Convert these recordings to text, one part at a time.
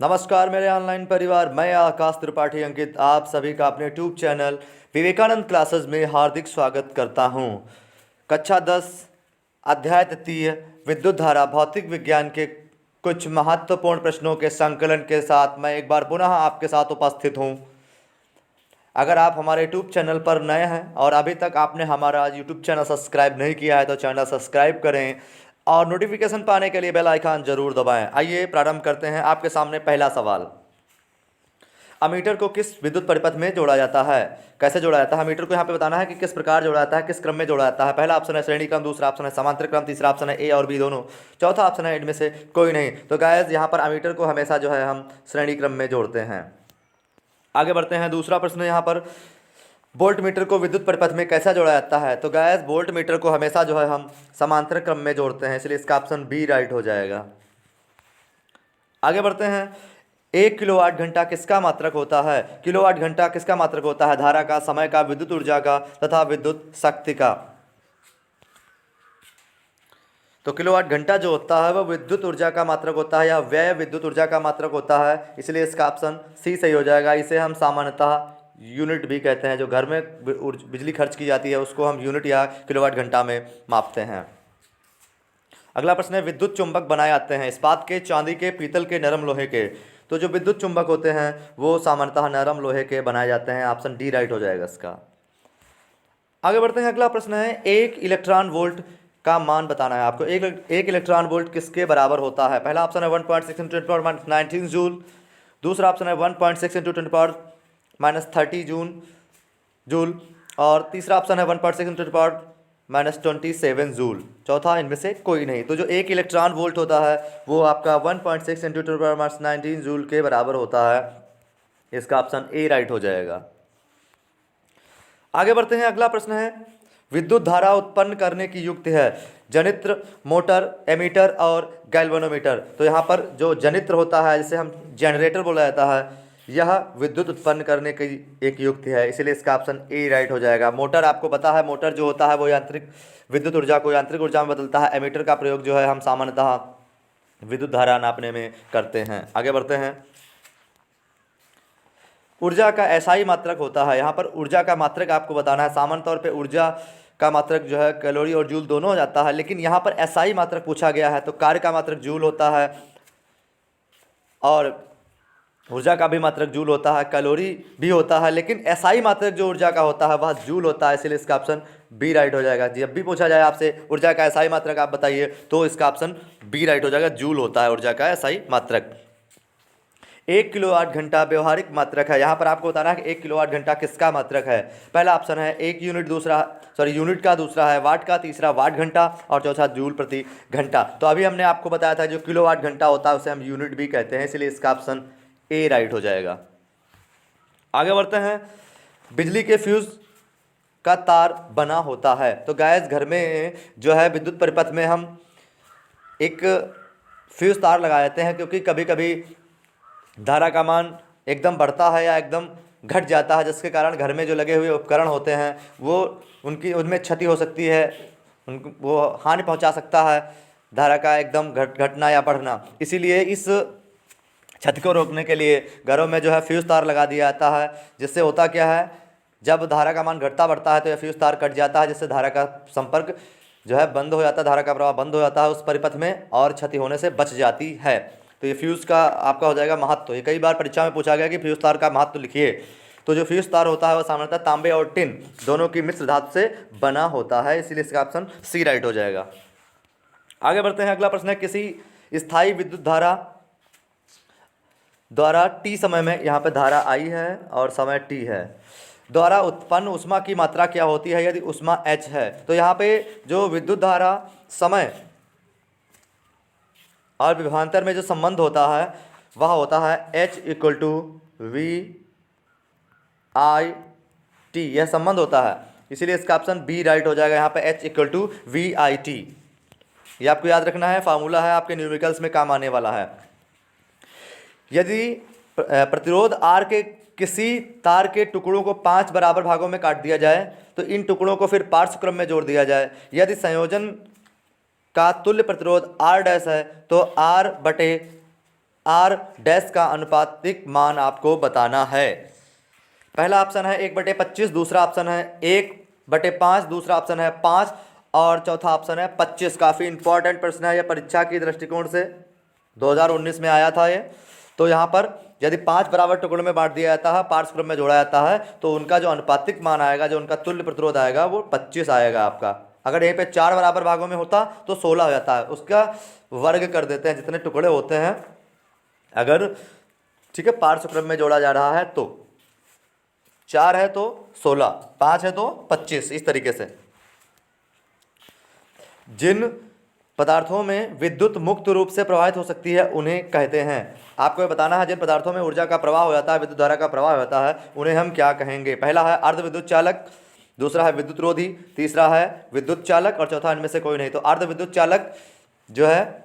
नमस्कार मेरे ऑनलाइन परिवार, मैं आकाश त्रिपाठी अंकित आप सभी का अपने यूट्यूब चैनल विवेकानंद क्लासेस में हार्दिक स्वागत करता हूं। कक्षा 10 अध्याय तृतीय विद्युत धारा भौतिक विज्ञान के कुछ महत्वपूर्ण प्रश्नों के संकलन के साथ मैं एक बार पुनः आपके साथ उपस्थित हूं। अगर आप हमारे यूट्यूब चैनल पर नए हैं और अभी तक आपने हमारा यूट्यूब चैनल सब्सक्राइब नहीं किया है तो चैनल सब्सक्राइब करें और नोटिफिकेशन पाने के लिए बेल आइकन जरूर दबाएं। आइए प्रारंभ करते हैं। आपके सामने पहला सवाल, अमीटर को किस विद्युत परिपथ में जोड़ा जाता है? कैसे जोड़ा जाता है? अमीटर को यहाँ पे बताना है कि किस प्रकार जोड़ा जाता है, किस क्रम में जोड़ा जाता है। पहला ऑप्शन है श्रेणी क्रम, दूसरा ऑप्शन है समांतर क्रम, तीसरा ऑप्शन है ए और बी दोनों, चौथा ऑप्शन है इनमें से कोई नहीं। तो गाइस यहाँ पर अमीटर को हमेशा जो है हम श्रेणी क्रम में जोड़ते हैं। आगे बढ़ते हैं। दूसरा प्रश्न यहाँ पर, वोल्ट मीटर को विद्युत परिपथ में कैसा जोड़ा जाता है? तो गैस वोल्ट मीटर को हमेशा जो है हम समांतर क्रम में जोड़ते हैं, इसलिए इसका ऑप्शन बी राइट हो जाएगा। आगे बढ़ते हैं। 1 किलोवाट घंटा किसका मात्रक होता है? किलोवाट घंटा किसका मात्रक होता है? धारा का, समय का, विद्युत ऊर्जा का तथा विद्युत शक्ति का। तो किलोवाट घंटा जो होता है वह विद्युत ऊर्जा का मात्रक होता है या व्यय विद्युत ऊर्जा का मात्रक होता है, इसलिए इसका ऑप्शन सी सही हो जाएगा। इसे हम सामान्यतः यूनिट भी कहते हैं। जो घर में बिजली खर्च की जाती है उसको हम यूनिट या किलोवाट घंटा में मापते हैं। अगला प्रश्न है, विद्युत चुंबक बनाए जाते हैं इस्पात के, चांदी के, पीतल के, नरम लोहे के। तो जो विद्युत चुंबक होते हैं वो सामान्यतः नरम लोहे के बनाए जाते हैं। ऑप्शन डी राइट हो जाएगा इसका। आगे बढ़ते हैं। अगला प्रश्न है, 1 इलेक्ट्रॉन वोल्ट का मान बताना है आपको। एक इलेक्ट्रॉन वोल्ट किसके बराबर होता है? पहला ऑप्शन है 1.6 इंटू 10⁻19 जूल, दूसरा ऑप्शन है 1.6 इंटू 10⁻30 जूल और तीसरा ऑप्शन है 1.6 इंटू 10⁻27 जूल, चौथा इनमें से कोई नहीं। तो जो 1 इलेक्ट्रॉन वोल्ट होता है वो आपका 1.6 इंटू 10⁻19 जूल के बराबर होता है। इसका ऑप्शन ए राइट हो जाएगा। आगे बढ़ते हैं। अगला प्रश्न है, विद्युत धारा उत्पन्न करने की युक्ति है जनित्र, मोटर, एमीटर और गैल्वेनोमीटर। तो यहाँ पर जो जनित्र होता है जिसे हम जनरेटर बोला जाता है, यह विद्युत उत्पन्न करने की एक युक्ति है, इसलिए इसका ऑप्शन ए राइट हो जाएगा। मोटर आपको पता है, मोटर जो होता है वो यांत्रिक विद्युत ऊर्जा को यांत्रिक ऊर्जा में बदलता है। एमीटर का प्रयोग जो है हम सामान्यतः विद्युत धारा नापने में करते हैं। आगे बढ़ते हैं। ऊर्जा का एसआई मात्रक होता है। यहाँ पर ऊर्जा का मात्रक आपको बताना है। सामान्य तौर पे ऊर्जा का मात्रक जो है कैलोरी और जूल दोनों हो जाता है, लेकिन यहाँ पर एसआई मात्रक पूछा गया है तो कार्य का मात्रक जूल होता है और ऊर्जा का भी मात्रक जूल होता है, कैलोरी भी होता है, लेकिन एसआई मात्रक जो ऊर्जा का होता है वह जूल होता है, इसलिए इसका ऑप्शन बी राइट हो जाएगा। जब भी पूछा जाए आपसे ऊर्जा का एसआई मात्रक आप बताइए तो इसका ऑप्शन बी राइट हो जाएगा, जूल होता है ऊर्जा का एसआई मात्रक। 1 किलोवाट घंटा व्यवहारिक मात्रक है। यहाँ पर आपको बताना है कि 1 किलोवाट घंटा किसका मात्रक है। पहला ऑप्शन है 1 यूनिट, यूनिट का, दूसरा है वाट का, तीसरा वाट घंटा और चौथा जूल प्रति घंटा। तो अभी हमने आपको बताया था जो किलोवाट घंटा होता है उसे हम यूनिट भी कहते हैं, इसलिए इसका ऑप्शन ए राइट हो जाएगा। आगे बढ़ते हैं। बिजली के फ्यूज का तार बना होता है। तो गैस घर में जो है विद्युत परिपथ में हम एक फ्यूज तार लगा देते हैं, क्योंकि कभी कभी धारा का मान एकदम बढ़ता है या एकदम घट जाता है, जिसके कारण घर में जो लगे हुए उपकरण होते हैं वो उनमें क्षति हो सकती है, वो हानि पहुंचा सकता है धारा का एकदम घटना या बढ़ना। इसीलिए इस क्षति को रोकने के लिए घरों में जो है फ्यूज तार लगा दिया जाता है, जिससे होता क्या है, जब धारा का मान घटता बढ़ता है तो यह फ्यूज तार कट जाता है, जिससे धारा का संपर्क जो है बंद हो जाता है, धारा का प्रवाह बंद हो जाता है उस परिपथ में और क्षति होने से बच जाती है। तो ये फ्यूज़ का आपका हो जाएगा महत्व। ये कई बार परीक्षा में पूछा गया कि फ्यूज़ तार का महत्व लिखिए। तो जो फ्यूज़ तार होता है वह सामान्यतः तांबे और टिन दोनों की मिश्र धातु से बना होता है, इसीलिए इसका ऑप्शन सी राइट हो जाएगा। आगे बढ़ते हैं। अगला प्रश्न है, किसी स्थायी विद्युत धारा द्वारा टी समय में, यहाँ पे धारा आई है और समय टी है, द्वारा उत्पन्न ऊष्मा की मात्रा क्या होती है यदि ऊष्मा एच है? तो यहाँ पे जो विद्युत धारा समय और विभवांतर में जो संबंध होता है वह होता है H = VIT, यह संबंध होता है, इसीलिए इसका ऑप्शन बी राइट हो जाएगा। यहाँ पे H = VIT, ये आपको याद रखना है, फार्मूला है, आपके न्यूमेरिकल्स में काम आने वाला है। यदि प्रतिरोध R के किसी तार के टुकड़ों को 5 बराबर भागों में काट दिया जाए तो इन टुकड़ों को फिर पार्श्व क्रम में जोड़ दिया जाए। यदि संयोजन का तुल्य प्रतिरोध R डैश है तो R/5 आर डैश का अनुपातिक मान आपको बताना है। पहला ऑप्शन है 1/25, दूसरा ऑप्शन है 1/5, दूसरा ऑप्शन है 5 और चौथा ऑप्शन है 25। काफ़ी इंपॉर्टेंट प्रश्न है, यह परीक्षा की दृष्टिकोण से 2019 में आया था ये। तो यहाँ पर यदि 5 बराबर टुकड़ों में बांट दिया जाता है, पार्श्व क्रम में जोड़ा जाता है, तो उनका जो अनुपातिक मान आएगा, जो उनका तुल्य प्रतिरोध आएगा, वो 25 आएगा आपका। अगर यहीं पे 4 बराबर भागों में होता तो 16 हो जाता है। उसका वर्ग कर देते हैं जितने टुकड़े होते हैं, अगर ठीक है पार्श्व क्रम में जोड़ा जा रहा है तो 4 है तो 16, 5 है तो 25, इस तरीके से। जिन पदार्थों में विद्युत मुक्त रूप से प्रवाहित हो सकती है उन्हें कहते हैं। आपको ये बताना है जिन पदार्थों में ऊर्जा का प्रवाह हो जाता है, विद्युत धारा का प्रवाह होता है, उन्हें हम क्या कहेंगे। पहला है अर्ध विद्युत चालक, दूसरा है विद्युत रोधी, तीसरा है विद्युत चालक और चौथा इनमें से कोई नहीं। तो अर्ध विद्युत चालक जो है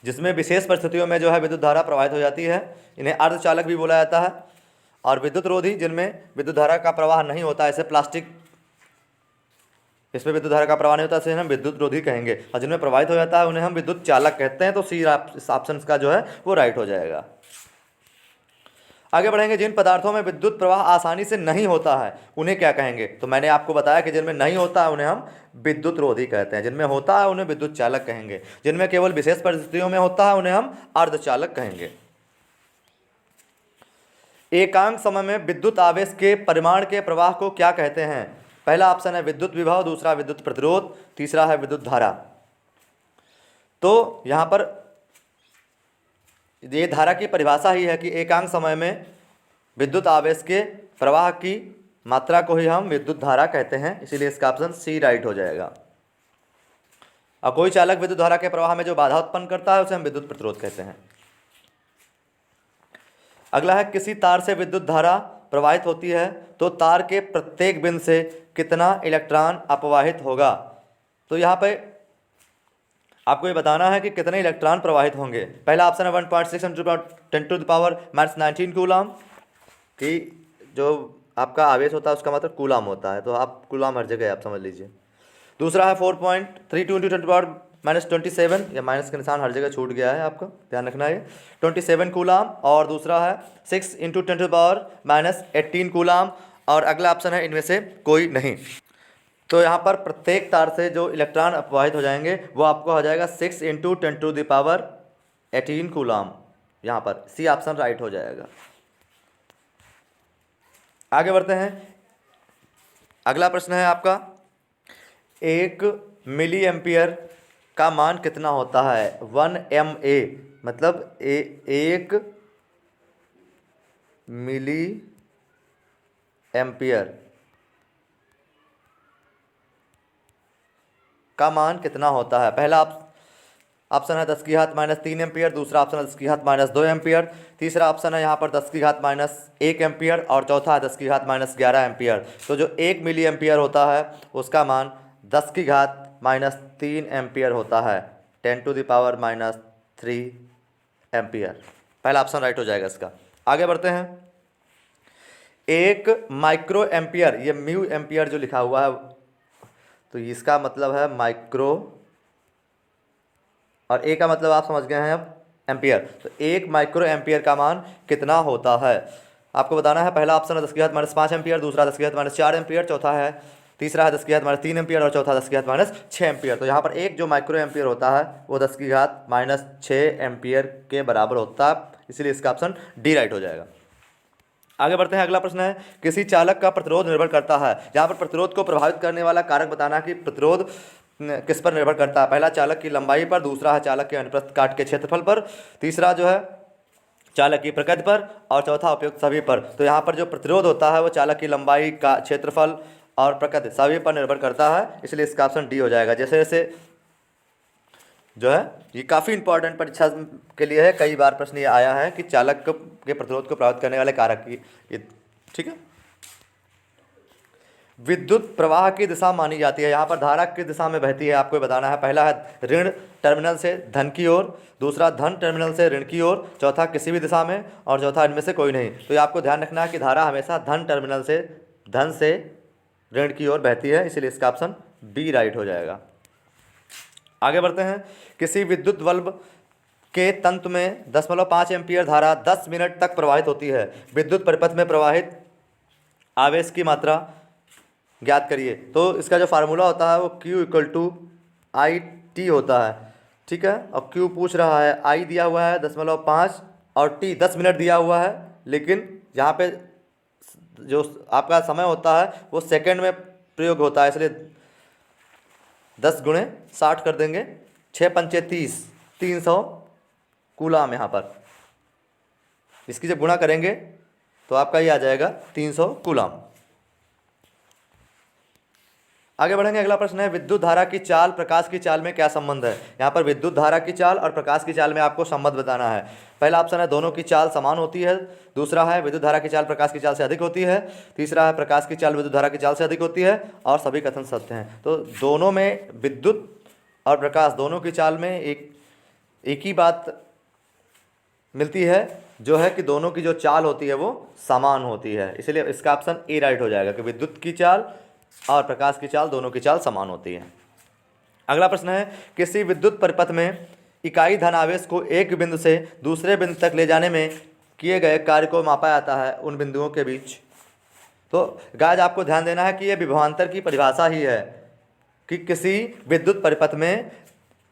जिसमें विशेष परिस्थितियों में जो है विद्युत धारा प्रवाहित हो जाती है, इन्हें अर्ध चालक भी बोला जाता है। और विद्युत रोधी जिनमें विद्युत धारा का प्रवाह नहीं होता, ऐसे प्लास्टिक, इसमें विद्युत धारा का प्रवाह नहीं होता, इसे हम विद्युत रोधी कहेंगे। और जिनमें प्रवाहित हो जाता है उन्हें हम विद्युत चालक कहते हैं। तो सी इस ऑप्शन का जो है वो राइट हो जाएगा। आगे बढ़ेंगे, जिन पदार्थों में विद्युत प्रवाह आसानी से नहीं होता है उन्हें क्या कहेंगे। तो मैंने आपको बताया कि जिनमें नहीं होता है उन्हें हम विद्युत रोधी कहते हैं, जिनमें होता है उन्हें विद्युत चालक कहेंगे, जिनमें केवल विशेष परिस्थितियों में होता है उन्हें हम अर्धचालक कहेंगे। एकांक समय में विद्युत आवेश के परिमाण के प्रवाह को क्या कहते हैं। पहला ऑप्शन है विद्युत विभव, दूसरा विद्युत प्रतिरोध, तीसरा है विद्युत धारा। तो यहाँ पर ये धारा की परिभाषा ही है कि एकांक समय में विद्युत आवेश के प्रवाह की मात्रा को ही हम विद्युत धारा कहते हैं, इसीलिए इसका ऑप्शन सी राइट हो जाएगा। और कोई चालक विद्युत धारा के प्रवाह में जो बाधा उत्पन्न करता है उसे हम विद्युत प्रतिरोध कहते हैं। अगला है, किसी तार से विद्युत धारा प्रवाहित होती है तो तार के प्रत्येक बिंदु से कितना इलेक्ट्रॉन अपवाहित होगा। तो यहाँ पे आपको ये बताना है कि कितने इलेक्ट्रॉन प्रवाहित होंगे। पहला ऑप्शन है 1.6 × 10⁻19 कूलाम, कि जो आपका आवेश होता है उसका मतलब कूलाम होता है, तो आप कूलाम हर जगह आप समझ लीजिए। दूसरा है 4.32 × 10⁻27, या माइनस का निशान हर जगह छूट गया है, आपको ध्यान रखना है, 27 कूलाम। और दूसरा है 6 × 10⁻18 कूलाम। और अगला ऑप्शन है इनमें से कोई नहीं। तो यहाँ पर प्रत्येक तार से जो इलेक्ट्रॉन अपवाहित हो जाएंगे वो आपको हो जाएगा 6 × 10⁻18 कूलाम। यहाँ पर सी ऑप्शन राइट हो जाएगा। आगे बढ़ते हैं, अगला प्रश्न है आपका, 1 मिली एम्पियर का मान कितना होता है। 1 MA मतलब 1 मिली एम्पियर का मान कितना होता है। पहला ऑप्शन है 10⁻³ एम्पियर, दूसरा ऑप्शन है 10⁻² एम्पियर, तीसरा ऑप्शन है यहाँ पर 10⁻1 एम्पियर और चौथा है 10⁻11 एम्पियर। तो जो 1 मिली एम्पियर होता है उसका मान 10⁻³ एम्पियर होता है, 10⁻³ एम्पियर। पहला ऑप्शन राइट हो जाएगा इसका। आगे बढ़ते हैं, 1 माइक्रो एम्पियर, ये म्यू एम्पियर जो लिखा हुआ है तो इसका मतलब है माइक्रो, और ए का मतलब आप समझ गए हैं अब एम्पियर। तो 1 माइक्रो एम्पियर का मान कितना होता है आपको बताना है। पहला ऑप्शन है 10⁻5 एम्पियर, दूसरा 10⁻4 एम्पियर, चौथा है तीसरा है 10⁻3 एम्पियर और चौथा 10⁻6 एम्पियर। तो यहाँ पर 1 जो माइक्रो एम्पियर होता है वो 10⁻6 एम्पियर के बराबर होता है, इसलिए इसका ऑप्शन डी राइट हो जाएगा। आगे बढ़ते हैं, अगला प्रश्न है, किसी चालक का प्रतिरोध निर्भर करता है। यहाँ पर प्रतिरोध को प्रभावित करने वाला कारक बताना कि प्रतिरोध किस पर निर्भर करता है। पहला चालक की लंबाई पर, दूसरा है चालक के अनुप्रस्थ काट के क्षेत्रफल पर, तीसरा जो है चालक की प्रकृति पर और चौथा उपयुक्त सभी पर। तो यहाँ पर जो प्रतिरोध होता है वो चालक की लंबाई का क्षेत्रफल और प्रकृति सभी पर निर्भर करता है, इसलिए इसका ऑप्शन डी हो जाएगा। जैसे जैसे जो है ये काफ़ी इंपॉर्टेंट परीक्षा के लिए है, कई बार प्रश्न ये आया है कि चालक के प्रतिरोध को प्रभावित करने वाले कारक ये, ठीक है। विद्युत प्रवाह की दिशा मानी जाती है, यहाँ पर धारा किस दिशा में बहती है आपको बताना है। पहला है ऋण टर्मिनल से धन की ओर, दूसरा धन टर्मिनल से ऋण की ओर, चौथा किसी भी दिशा में और चौथा इनमें से कोई नहीं। तो ये आपको ध्यान रखना है कि धारा हमेशा धन टर्मिनल से धन से ऋण की ओर बहती है, इसलिए इसका ऑप्शन बी राइट हो जाएगा। आगे बढ़ते हैं, किसी विद्युत बल्ब के तंतु में 10.5 एम्पीयर धारा 10 मिनट तक प्रवाहित होती है। विद्युत परिपथ में प्रवाहित आवेश की मात्रा ज्ञात करिए। तो इसका जो फार्मूला होता है वो Q = IT होता है, ठीक है। और Q पूछ रहा है, I दिया हुआ है 10.5 और T 10 मिनट दिया हुआ है, लेकिन यहाँ पे जो आपका समय होता है वो सेकंड में प्रयोग होता है, इसलिए 10 × 60 कर देंगे, 6 × 5 = 30, 300 कूलाम यहाँ पर। इसकी जब गुणा करेंगे तो आपका ये आ जाएगा 300 कूलाम। आगे बढ़ेंगे। अगला प्रश्न है, विद्युत धारा की चाल प्रकाश की चाल में क्या संबंध है। यहाँ पर विद्युत धारा की चाल और प्रकाश की चाल में आपको संबंध बताना है। पहला ऑप्शन है दोनों की चाल समान होती है, दूसरा है विद्युत धारा की चाल प्रकाश की चाल से अधिक होती है, तीसरा है प्रकाश की चाल विद्युत धारा की चाल से अधिक होती है, और सभी कथन सत्य हैं। तो दोनों में, विद्युत और प्रकाश दोनों की चाल में एक ही बात मिलती है, जो है कि दोनों की जो चाल होती है वो समान होती है, इसलिए इसका ऑप्शन ए राइट हो जाएगा कि विद्युत की चाल और प्रकाश की चाल दोनों की चाल समान होती है। अगला प्रश्न है, किसी विद्युत परिपथ में इकाई धनावेश को एक बिंदु से दूसरे बिंदु तक ले जाने में किए गए कार्य को मापा जाता है उन बिंदुओं के बीच। तो गाइस आपको ध्यान देना है कि यह विभवांतर की परिभाषा ही है कि किसी विद्युत परिपथ में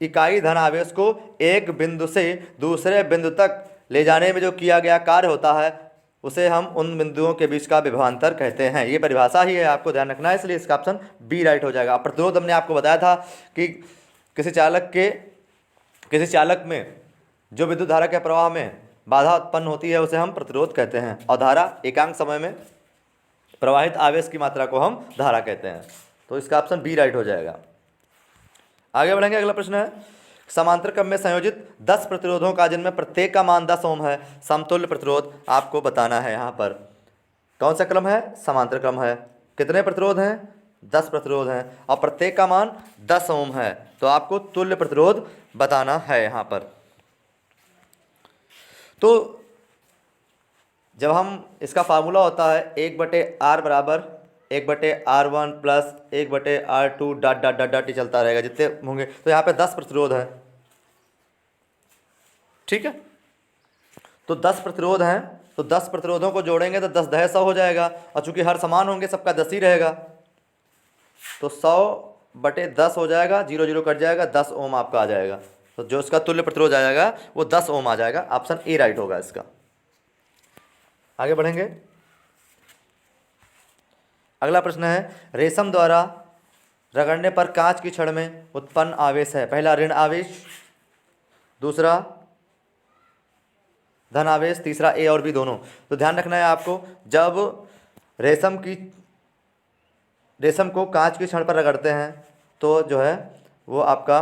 इकाई धनावेश को एक बिंदु से दूसरे बिंदु तक ले जाने में जो किया गया कार्य होता है उसे हम उन बिंदुओं के बीच का विभवांतर कहते हैं। ये परिभाषा ही है, आपको ध्यान रखना है, इसलिए इसका ऑप्शन बी राइट हो जाएगा। प्रतिरोध हमने आपको बताया था कि किसी चालक में जो विद्युत धारा के प्रवाह में बाधा उत्पन्न होती है उसे हम प्रतिरोध कहते हैं, और धारा एकांक समय में प्रवाहित आवेश की मात्रा को हम धारा कहते हैं। तो इसका ऑप्शन बी राइट हो जाएगा। आगे बढ़ेंगे। अगला प्रश्न है, समांतर क्रम में संयोजित 10 प्रतिरोधों का जिनमें प्रत्येक का मान 10 ओम है, समतुल्य प्रतिरोध आपको बताना है। यहाँ पर कौन सा क्रम है? समांतर क्रम है। कितने प्रतिरोध हैं? 10 प्रतिरोध हैं, और प्रत्येक का मान 10 ओम है, तो आपको तुल्य प्रतिरोध बताना है यहाँ पर। तो जब हम इसका फार्मूला होता है 1/R = 1/R1 + 1/R2 ... ही चलता रहेगा, जितने होंगे। तो यहाँ पे 10 प्रतिरोध है, ठीक है। तो 10 प्रतिरोध हैं, तो 10 प्रतिरोधों को जोड़ेंगे तो 10 × 10 100 हो जाएगा, और चूंकि हर समान होंगे सबका 10 ही रहेगा, तो 100/10 हो जाएगा, 0 0 कट जाएगा, 10 ओम आपका आ जाएगा। तो जो इसका तुल्य प्रतिरोध आ जाएगा वो 10 ओम आ जाएगा। ऑप्शन ए राइट होगा इसका। आगे बढ़ेंगे। अगला प्रश्न है, रेशम द्वारा रगड़ने पर कांच की छड़ में उत्पन्न आवेश है। पहला ऋण आवेश, दूसरा धन आवेश, तीसरा ए और बी दोनों। तो ध्यान रखना है आपको, जब रेशम को कांच की छड़ पर रगड़ते हैं तो जो है वो आपका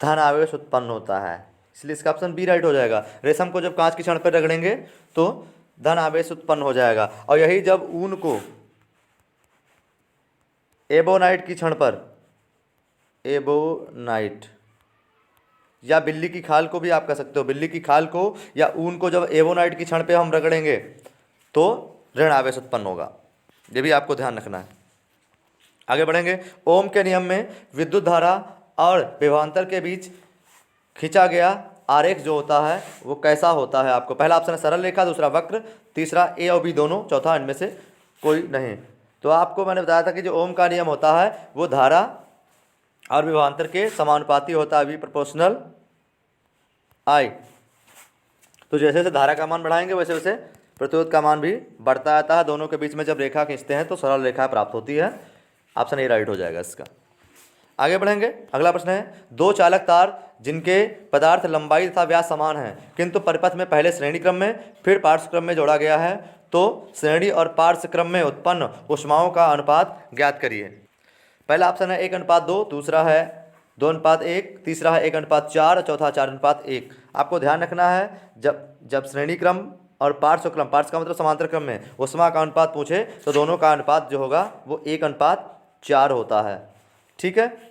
धन आवेश उत्पन्न होता है, इसलिए इसका ऑप्शन बी राइट हो जाएगा। रेशम को जब कांच की छड़ पर रगड़ेंगे तो धन आवेश उत्पन्न हो जाएगा, और यही जब ऊन को एबोनाइट की छड़ पर, एबोनाइट या बिल्ली की खाल को भी आप कह सकते हो, बिल्ली की खाल को या ऊन को जब एबोनाइट की छड़ पे हम रगड़ेंगे तो ऋण आवेश उत्पन्न होगा। ये भी आपको ध्यान रखना है। आगे बढ़ेंगे। ओम के नियम में विद्युत धारा और विभवांतर के बीच खींचा गया आरेख जो होता है वो कैसा होता है आपको? पहला ऑप्शन है सरल रेखा, दूसरा वक्र, तीसरा ए और बी दोनों, चौथा इनमें से कोई नहीं। तो आपको मैंने बताया था कि जो ओम का नियम होता है वो धारा और विभवांतर के समानुपाती होता है, वी प्रोपोर्शनल आई। तो जैसे जैसे धारा का मान बढ़ाएंगे वैसे वैसे प्रतिरोध का मान भी बढ़ता आता है। दोनों के बीच में जब रेखा खींचते हैं तो सरल रेखा प्राप्त होती है। ऑप्शन ए राइट हो जाएगा इसका। आगे बढ़ेंगे। अगला प्रश्न है, दो चालक तार जिनके पदार्थ लंबाई तथा व्यास समान है किंतु परिपथ में पहले श्रेणी क्रम में फिर पार्श्व क्रम में जोड़ा गया है, तो श्रेणी और पार्श्व क्रम में उत्पन्न ऊष्माओं का अनुपात ज्ञात करिए। पहला ऑप्शन है 1:2, दूसरा है 2:1, तीसरा है 1:4, चौथा 4:1। आपको ध्यान रखना है, जब श्रेणी क्रम और पार्श्व क्रम, पार्श्व का मतलब समांतर क्रम में ऊष्मा का अनुपात पूछे तो दोनों का अनुपात जो होगा वो 1:4 होता है, ठीक है।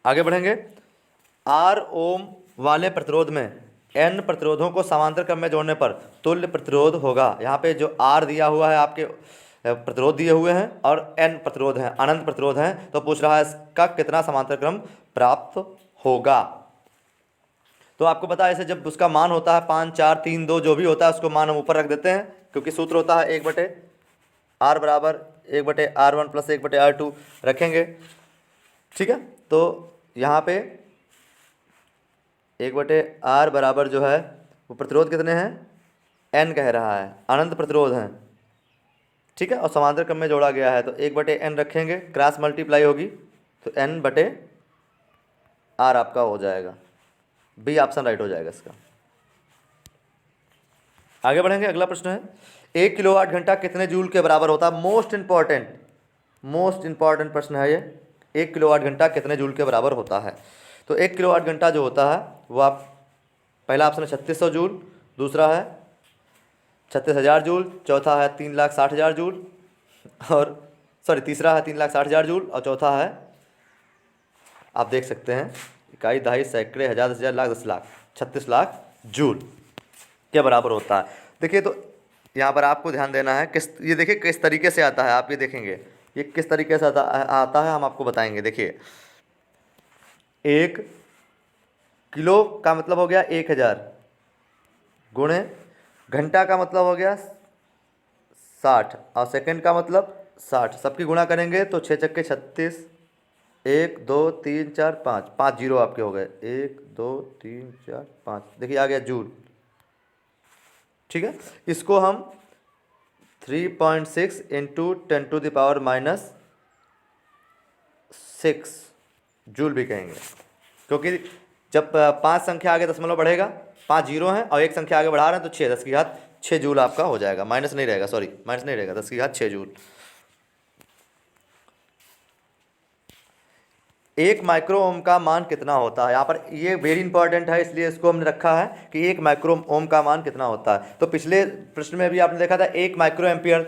आगे बढ़ेंगे। R ओम वाले प्रतिरोध में N प्रतिरोधों को समांतर क्रम में जोड़ने पर तुल्य प्रतिरोध होगा। यहाँ पे जो R दिया हुआ है, आपके प्रतिरोध दिए हुए हैं, और N प्रतिरोध हैं, अनंत प्रतिरोध हैं, तो पूछ रहा है इसका कितना समांतर क्रम प्राप्त होगा। तो आपको पता है ऐसे जब उसका मान होता है 5 4 3 2 जो भी होता है उसको मान हम ऊपर रख देते हैं, क्योंकि सूत्र होता है 1/r बराबर 1/r1 प्लस 1/r2 रखेंगे। ठीक है, तो यहाँ पे 1/r बराबर जो है वो प्रतिरोध कितने हैं, n कह रहा है, अनंत प्रतिरोध हैं। ठीक है, और समांतर क्रम में जोड़ा गया है तो 1/n रखेंगे, क्रॉस मल्टीप्लाई होगी तो n/r आपका हो जाएगा। बी ऑप्शन राइट हो जाएगा इसका। आगे बढ़ेंगे, अगला प्रश्न है 1 किलोवाट घंटा कितने जूल के बराबर होता है। मोस्ट इंपॉर्टेंट प्रश्न है ये। 1 किलोवाट घंटा कितने जूल के बराबर होता है। तो 1 किलोवाट घंटा जो होता है वो आप, पहला ऑप्शन है 3600 जूल, दूसरा है 36,000 जूल, चौथा है 3,60,000 जूल, और तीसरा है 3,60,000 जूल, और चौथा है आप देख सकते हैं इकाई, दहाई, सैकड़े, हज़ार, 10,000, लाख, 10 लाख, 36 लाख जूल के बराबर होता है। देखिए, तो यहाँ पर आपको ध्यान देना है ये देखिए किस तरीके से आता है, आप ये देखेंगे ये किस तरीके से आता है हम आपको बताएंगे। देखिए, 1 किलो का मतलब हो गया 1000 गुणे घंटा का मतलब हो गया 60 और सेकंड का मतलब 60, सबकी गुणा करेंगे तो 6 छक्के 36, 1 2 3 4 5, 5 जीरो आपके हो गए, 1 2 3 4 5, देखिए आ गया जूल। ठीक है, इसको हम 3.6 इंटू 10⁻⁻6 जूल भी कहेंगे, क्योंकि जब 5 संख्या आगे दशमलव बढ़ेगा, 5 जीरो हैं और एक संख्या आगे बढ़ा रहे हैं तो 6, 10⁻6 जूल आपका हो जाएगा। माइनस नहीं रहेगा, 10⁻6 जूल। 1 माइक्रो ओम का मान कितना होता है। यहाँ पर ये वेरी इंपॉर्टेंट है, इसलिए इसको हमने रखा है कि 1 माइक्रो ओम का मान कितना होता है। तो पिछले प्रश्न में भी आपने देखा था 1 माइक्रो एम्पियर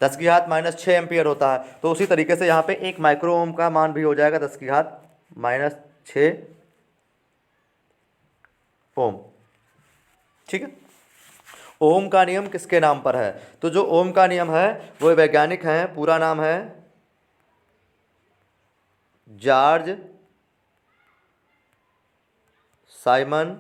10⁻⁻6 एम्पियर होता है, तो उसी तरीके से यहाँ पे 1 माइक्रो ओम का मान भी हो जाएगा 10⁻⁻6 ओम। ठीक है, ओम का नियम किसके नाम पर है। तो जो ओम का नियम है वो वैज्ञानिक हैं, पूरा नाम है जॉर्ज साइमन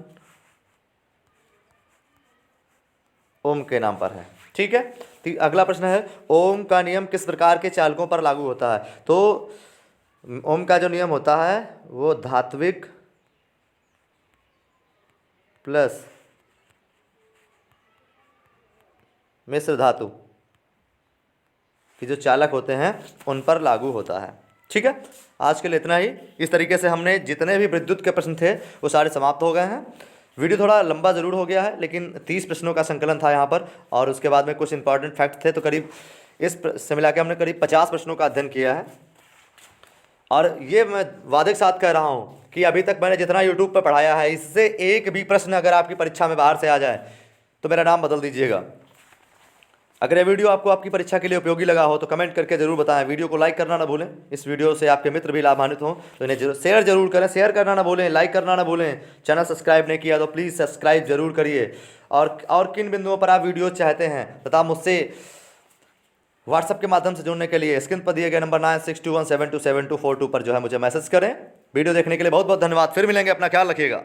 ओम के नाम पर है। ठीक है, तो अगला प्रश्न है ओम का नियम किस प्रकार के चालकों पर लागू होता है। तो ओम का जो नियम होता है वो धात्विक प्लस मिश्र धातु कि जो चालक होते हैं उन पर लागू होता है। ठीक है, आज के लिए इतना ही। इस तरीके से हमने जितने भी विद्युत के प्रश्न थे वो सारे समाप्त हो गए हैं। वीडियो थोड़ा लंबा ज़रूर हो गया है, लेकिन 30 प्रश्नों का संकलन था यहाँ पर, और उसके बाद में कुछ इंपॉर्टेंट फैक्ट थे, तो करीब इस से मिला के हमने करीब 50 प्रश्नों का अध्ययन किया है। और ये मैं वादे के साथ कह रहा हूँ कि अभी तक मैंने जितना यूट्यूब पर पढ़ाया है, इससे एक भी प्रश्न अगर आपकी परीक्षा में बाहर से आ जाए तो मेरा नाम बदल दीजिएगा। अगर ये वीडियो आपको आपकी परीक्षा के लिए उपयोगी लगा हो तो कमेंट करके जरूर बताएं। वीडियो को लाइक करना ना भूलें, इस वीडियो से आपके मित्र भी लाभान्वित हों तो इन्हें शेयर जरूर करें। शेयर करना ना भूलें, लाइक करना ना भूलें। चैनल सब्सक्राइब नहीं किया तो प्लीज़ सब्सक्राइब जरूर करिए। और किन बिंदुओं पर आप वीडियो चाहते हैं तथा मुझसे व्हाट्सएप के माध्यम से जुड़ने के लिए स्क्रीन पर दिए गए नंबर 9621727242 पर जो है मुझे मैसेज करें। वीडियो देखने के लिए बहुत बहुत धन्यवाद। फिर मिलेंगे, अपना ख्याल रखिएगा।